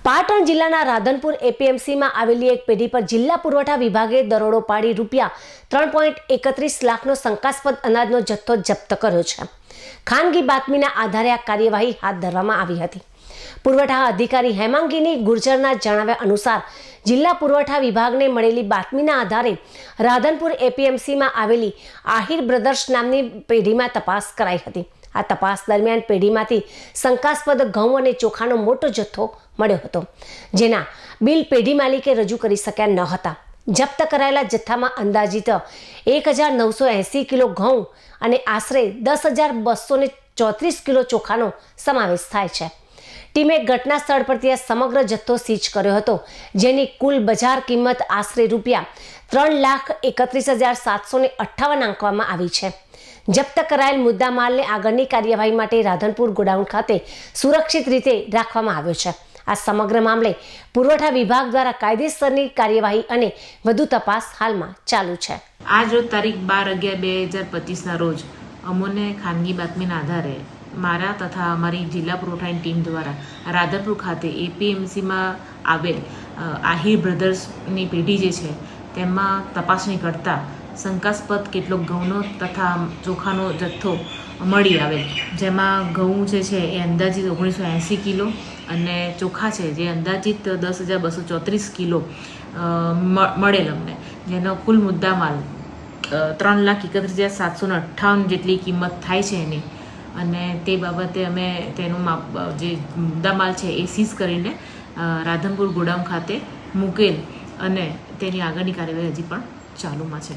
પાટણ જિલ્લાના રાધનપુર એપીએમસીમાં આવેલી એક પેઢી પર જિલ્લા પુરવઠા વિભાગે દરોડો પાડી રૂપિયા 3.31 લાખનો શંકાસ્પદ અનાજનો જથ્થો જપ્ત કર્યો છે. ખાનગી બાતમીના આધારે આ કાર્યવાહી હાથ ધરવામાં આવી હતી. પુરવઠા અધિકારી હેમાંગીની ગુર્જરના જણાવ્યા અનુસાર જિલ્લા પુરવઠા વિભાગને મળેલી બાતમીના આધારે રાધનપુર એપીએમસીમાં આવેલી આહિર બ્રધર્સ નામની પેઢીમાં તપાસ કરાઈ હતી. આ તપાસ દરમિયાન પેઢીમાંથી શંકાસ્પદ ઘઉં અને ચોખાનો મોટો જથ્થો મળ્યો હતો, જેના બિલ પેઢી માલિકે રજૂ કરી શક્યા ન હતા. જપ્ત કરાયેલા જથ્થામાં અંદાજિત 1980 કિલો ઘઉં અને આશરે 10,234 કિલો ચોખાનો સમાવેશ થાય છે. ટીમે ઘટના સ્થળ પરથી આ સમગ્ર જથ્થો સીઝ કર્યો હતો, જેની કુલ બજાર કિંમત આશરે રૂપિયા 3,31,758 આંકવામાં આવી છે. જપ્ત કરાયેલ મુદ્દામાલને આગળની કાર્યવાહી માટે રાધનપુર ગોડાઉન ખાતે સુરક્ષિત રીતે રાખવામાં આવ્યો છે. આ સમગ્ર મામલે પુરવઠા વિભાગ દ્વારા કાયદેસરની કાર્યવાહી અને વધુ તપાસ હાલમાં ચાલુ છે. આજ રોજ તારીખ 12/11/2025ના રોજ અમોને ખાનગી બાતમીના આધારે મારા તથા અમારી જિલ્લા પુરવઠાની ટીમ દ્વારા રાધનપુર ખાતે એપીએમસીમાં આવેલ આહિર બ્રધર્સની પેઢી જે છે તેમાં તપાસણી કરતા શંકાસ્પદ કેટલોક ઘઉંનો તથા ચોખાનો જથ્થો મળી આવેલ, જેમાં ઘઉં જે છે એ અંદાજિત 1980 કિલો અને ચોખા છે જે અંદાજિત 10,234 કિલો મળેલ અમને, જેનો કુલ મુદ્દામાલ 3,31,758 જેટલી કિંમત થાય છે એની. અને તે બાબતે અમે તેનું જે મુદ્દામાલ છે એ સીઝ કરીને રાધનપુર ગોડાઉન ખાતે મૂકેલ અને તેની આગળની કાર્યવાહી હજી પણ ચાલુમાં છે.